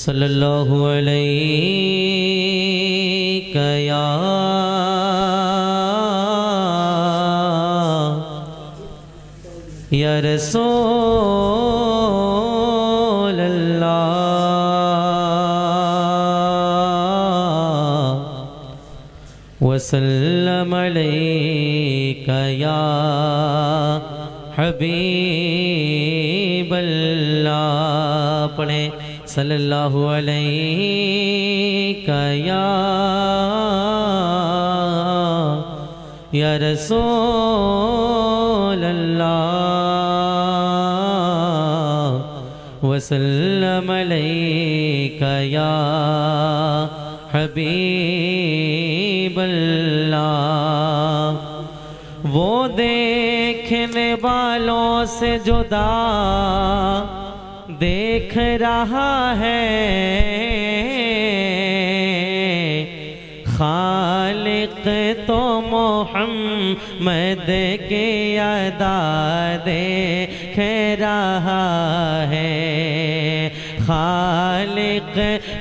सल्लल्लाहु अलैहि या रसूल अल्लाह वसल्लम अलैका या हबीब अल्लाह। पढ़े सल्लल्लाहु अलैका या रसूल अल्लाह वसल्लम अलैका या हबीब अल्लाह। वो देखने वालों से जुदा देख रहा है, खालिक तो मोहम्मद की अदा देख रहा है, खालिक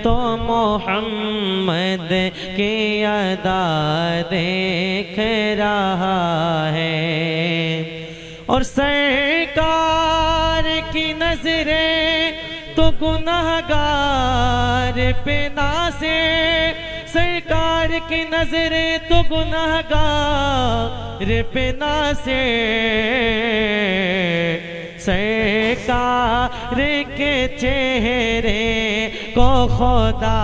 तो मोहम्मद की अदा देख रहा है। और सरकार की नजरें तो गुनाहगार पे नाज़े, सरकार की नजरें तो गुनाहगार पे नाज़े, सरकार के चेहरे को खुदा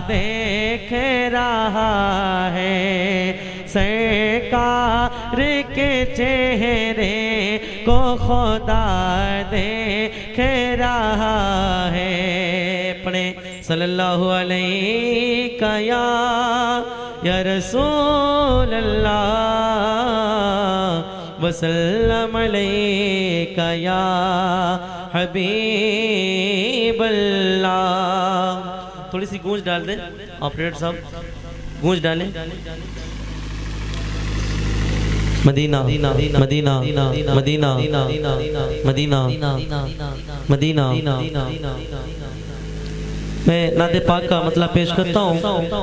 देख रहा है, सरकार के चेहरे को खुदा देख रहा है। पढ़े सल्लल्लाहु अलैका या रसूल अल्लाह वसल्लम अलैका या हबीब अल्लाह। थोड़ी सी गूंज डाल दें ऑपरेटर साहब, गूंज डालें। मदीना मदीना मदीना मदीना मदीना मदीना। मैं नाते पाक का मतलब पेश करता हूँ,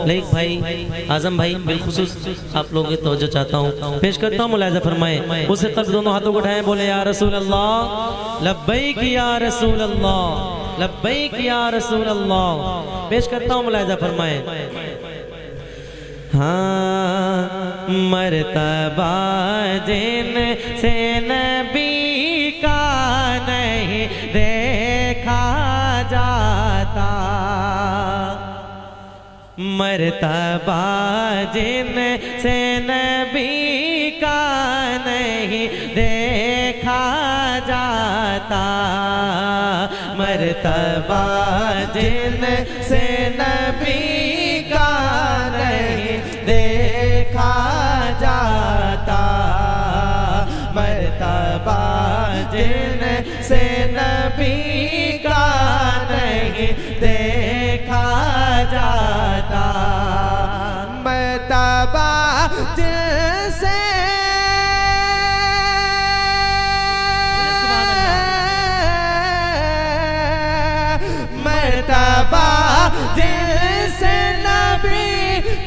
लेकिन भाई आजम भाई बिलखुसूस आप लोगों की तवज्जो चाहता हूँ, पेश करता हूँ, मुलाहिज़ा फरमाएं। उससे कल दोनों हाथों को उठाएं, बोले या रसूल अल्लाह लब्बैक या रसूल अल्लाह लब्बैक या रसूल अल्लाह। पेश करता हूँ, मुलाहिज़ा फरमाएं। हाँ मर्तबा जिन से नबी का नहीं देखा जाता, मर्तबा जिन से नबी का नहीं देखा जाता, मर्तबा जिन से नबी का नहीं देखा जाता, मर्तबा जिन से नबी का नहीं देखा जाता, मर्तबा जिनसे मर्तबा जिनसे नबी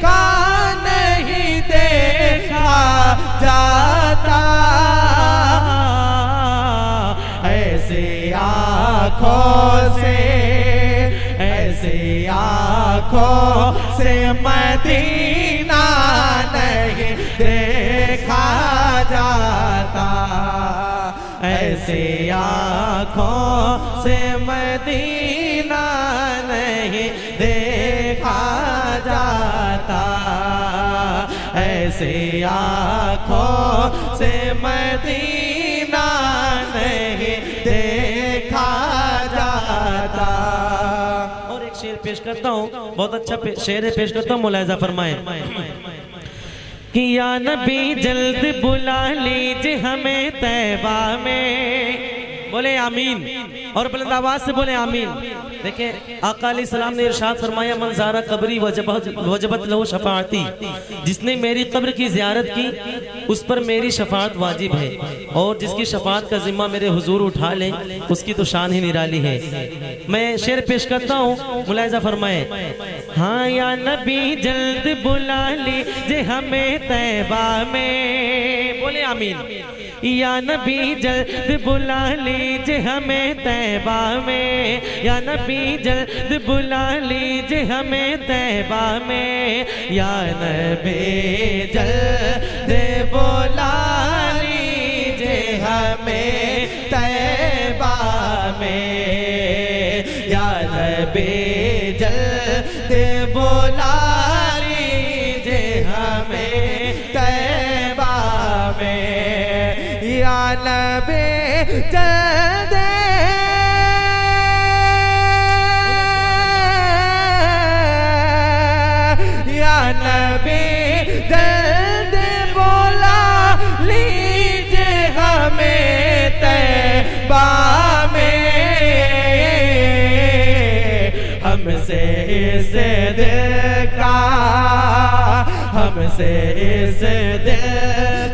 का नहीं देखा जाता, ऐसी आँखों से मदीना नहीं देखा जाता, ऐसी आँखों से मदीना नहीं देखा जाता, ऐसी आँखों से मदीना नहीं देखा जाता। और एक शेर पेश करता हूँ, बहुत अच्छा शेर है, पेश करता हूँ, मुलाहिज़ा फरमाएं। कि या नबी जल्द बुला लीजिए हमें तैबा में, बोले आमीन, और बुलंद आवाज से बोले आमीन। देखें आका अलैहिस्सलाम ने इरशाद फरमाया, मन ज़ारा कब्री वजबत लहू शफाअती, जिसने मेरी कब्र की ज़ियारत की उस पर मेरी शफाअत वाजिब है, और जिसकी शफाअत का जिम्मा मेरे हुजूर उठा ले उसकी तो शान ही निराली है। मैं शेर पेश करता हूँ, मुलाहिज़ा फरमाए। हाँ या नबी जल्द बुला लीजिए हमें तैबा में, बोले आमीन। या नबी जल्द बुला लीजिए हमें तैबा में, या नबी जल्द बुला लीजिए हमें तैबा में, या नबी जल्द बुला लीजिए हमें तैबा में, या नबी जल्द बुला लीजिए हमें तैबा में, या नबी जल्द या नबी जल्द बुला लीजिए हमें तैबा में, हमसे इस दिल का, हमसे इस दिल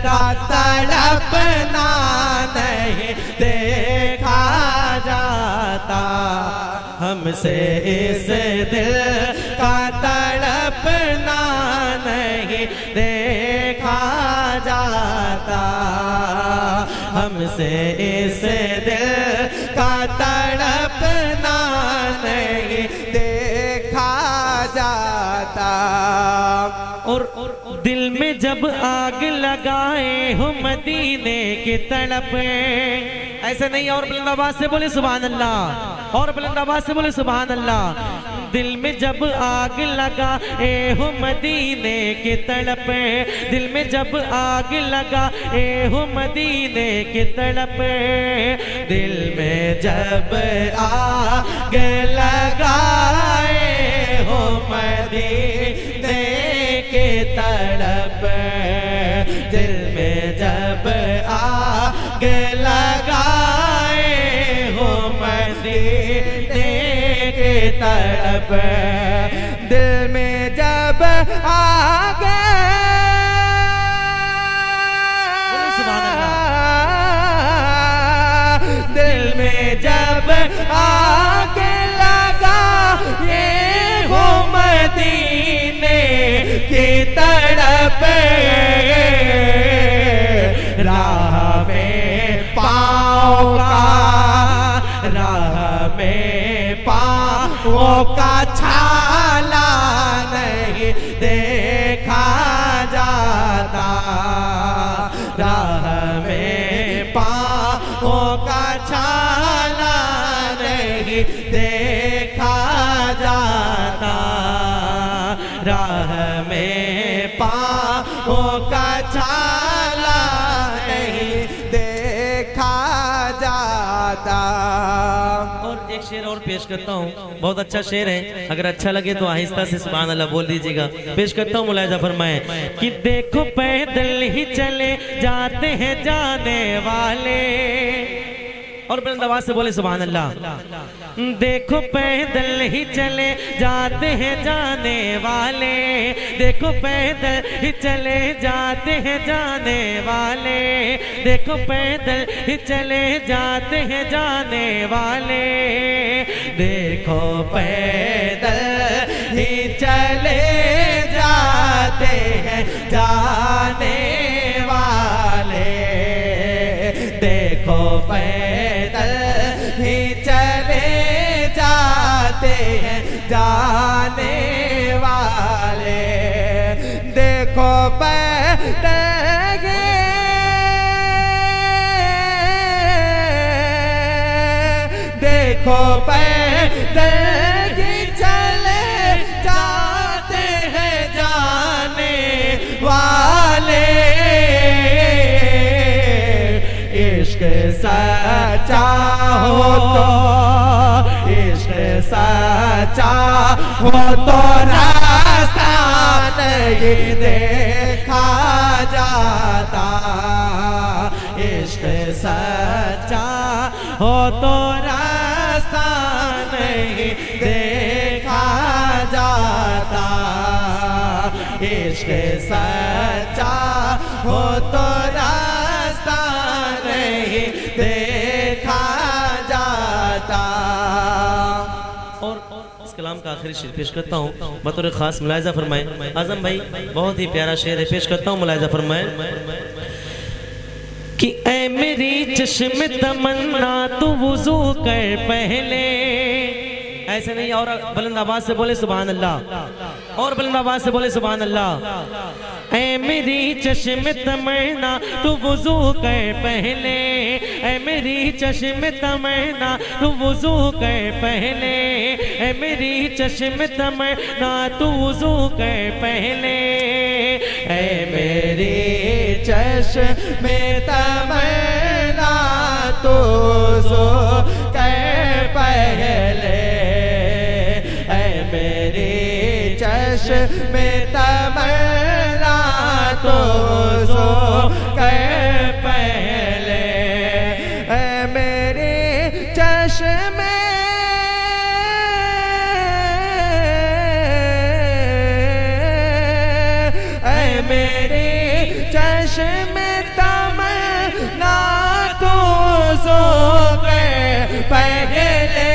का तड़पना नहीं देखा जाता, हमसे इस दिल का तड़पना नहीं देखा जाता, हमसे इस दिल का तड़पना नहीं देखा जाता। और दिल में जब आग लगाए हो मदीने की तड़प, ऐसे नहीं, और बुलंद आवाज से बोले सुभान अल्लाह, और बुलंद आवाज से बोले सुभान अल्लाह। दिल में जब आग लगाए हो मदीने की तड़प, दिल में जब आग लगाए हो मदीने की तड़प, दिल में जब आग लगाए हो मदीने की तड़प, दिल में जब आग लगाए हो मदीने की तड़प, दिल में जब आग, दिल में जब आग लगा ये हो मदीने की तड़प, राह में पाँव का, राह में पाँव का छाला नहीं देखा जाता, राह में पाँव का छाला नहीं देखा जाता, राह में पाँव का छाला नहीं देखा जाता। और एक शेर और पेश करता हूँ, बहुत अच्छा शेर है, अगर अच्छा लगे तो आहिस्ता से सुभान अल्लाह बोल दीजिएगा। पेश करता हूँ, मुलाहिज़ा फरमाए कि देखो पैदल ही चले जाते हैं जाने वाले, और बुलंद आवाज से बोले सुभान अल्लाह। देखो पैदल ही चले जाते हैं जाने वाले, देखो पैदल ही चले जाते हैं जाने वाले, देखो पैदल ही चले जाते हैं जाने वाले, देखो पैदल ही चले जाते हैं जाने वाले, देखो पैदल ही चले जाते हैं जाने वाले, देखो पैदल देखो पैदल ही चले जाते हैं जाने वाले, इश्क सच्चा हो तो, इश्क सच्चा हो तो रास्ता नहीं देखा जाता, इश्क सच्चा हो तो रास्ता नहीं देखा जाता, इश्क सच्चा हो तो रास्ता नहीं देखा जाता। और इस कलाम का आखिरी शेर पेश करता हूँ, बतौर खास मुलाहिजा फरमाएं। आजम भाई बहुत ही प्यारा शेर है, पेश करता हूँ, मुलाहिजा फरमाएं कि ऐ मेरी चश्म तमन्ना तू वुजू कर पहले, ऐसे नहीं, और बुलंद आवाज से बोले सुभान अल्लाह, और बुलंद आवाज से बोले सुभान अल्लाह। ऐ मेरी चश्म तमन्ना तू वुजू कर पहले, ऐ मेरी चश्म तमन्ना तू वुजू कर पहले, ऐ मेरी चश्म तमन्ना तू वुजू कर पहले, ऐ मेरी चश्म तमन्ना तू वुजू कर पहले, मेरी चश्म तमन्ना तो वुजू कर पहले, मेरी चश्म मेरी चश्म तमन्ना तो वुजू कर पहले,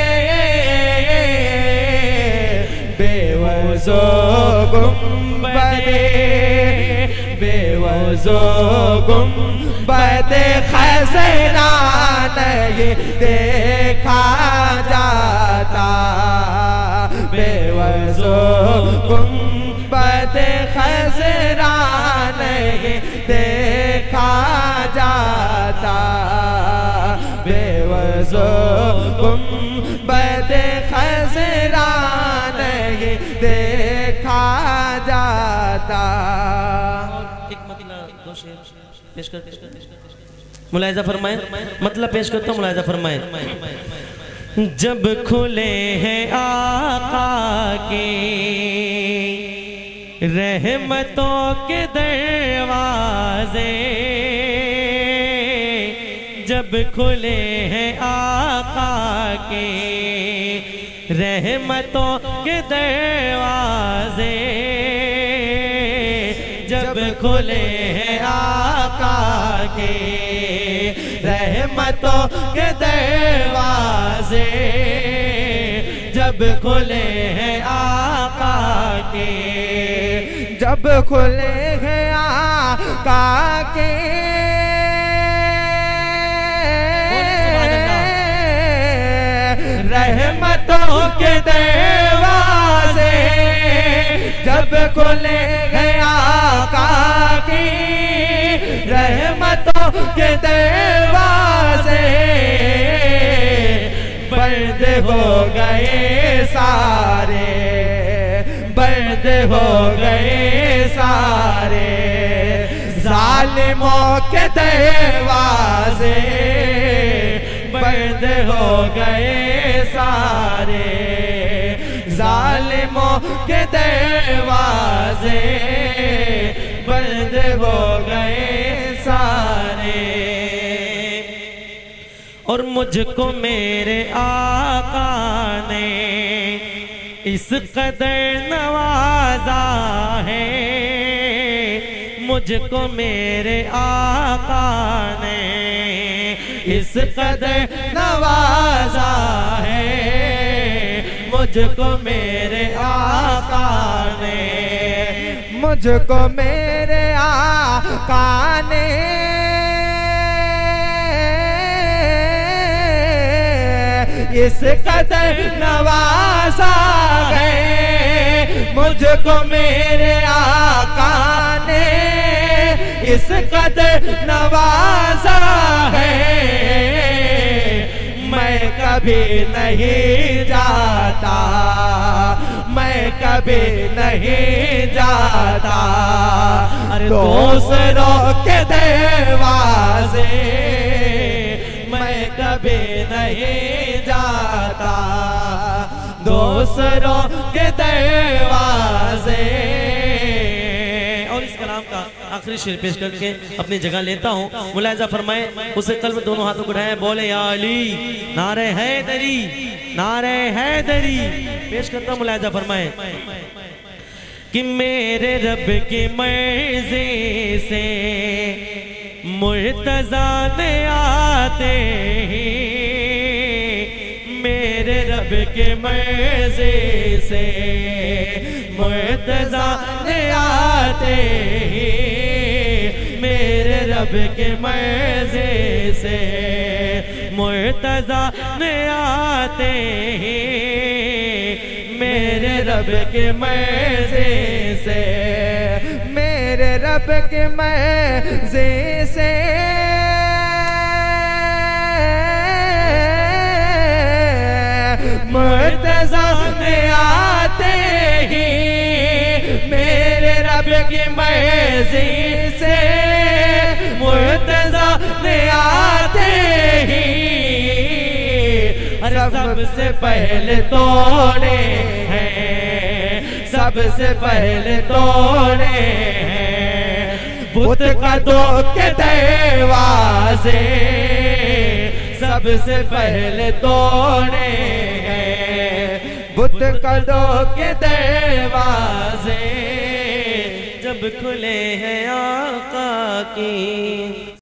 बेवज़ो गुंबदे बेवज़ो गुंबदे खज़रा नहीं देखा जाता, बेवज़ो गुंबदे खज़रा नहीं देखा जाता, बेवज़ो गुंबदे खज़रा नहीं देखा जाता। एक मतलब दो शेर पेश कर, मुलाहिजा फरमाएं, मतलब पेश करता हूँ, मुलाहिजा फरमाएं। जब खुले हैं आका के रहमतों के दरवाजे, जब खुले हैं आका के रहमतों के दरवाजे, जब खुले हैं आका के रहमतों के दरवाजे, जब खुले हैं आका के, जब खुले हैं आका के रहमतों के दरवाजे, जब खुले हैं आका की रहमतों के दरवाजे, बंद हो गए सारे, बंद हो गए सारे जालिमों के दरवाजे, बंद हो गए सारे जालिमों के दरवाजे, बंद हो गए सारे। और मुझको मेरे आका ने इस कदर नवाजा है, मुझको मेरे आका ने इस कदर नवाजा है, मुझको मेरे आका ने, मुझको मेरे आका ने इस कदर नवाजा है, मुझको मेरे आका ने इस कदर नवाजा है, मैं कभी नहीं जाता, मैं कभी नहीं जाता दूसरों के दरवाजे, मैं कभी नहीं जाता दूसरों के दरवाजे। और इस कलाम का आखिरी शेर पेश करके अपनी जगह लेता हूँ। मुलाहिजा फरमाए, उसे कल्ब दोनों हाथों को उठाए, बोले या अली नारे हैदरी, नारे हैदरी। पेश करता हूँ, मुलाहिजा फरमाए कि मेरे रब की मर्जी से मुर्तज़ा ने आते ही, मेरे रब के मर्जी से मुर्तज़ा ने आते ही, मेरे रब के मर्जी से मुर्तज़ा ने आते ही, मेरे रब के मर्जी से, मेरे रब के मर्जी से मुर्तज़ा ने आते ही, मेरे रब की मर्जी से मुर्तज़ा ने आते ही, सबसे पहले तोड़े हैं, सबसे पहले तोड़े हैं बुत कदों के दरवाजे, सबसे पहले तोड़े हैं बुत कदों के दरवाजे, जब खुले हैं आका की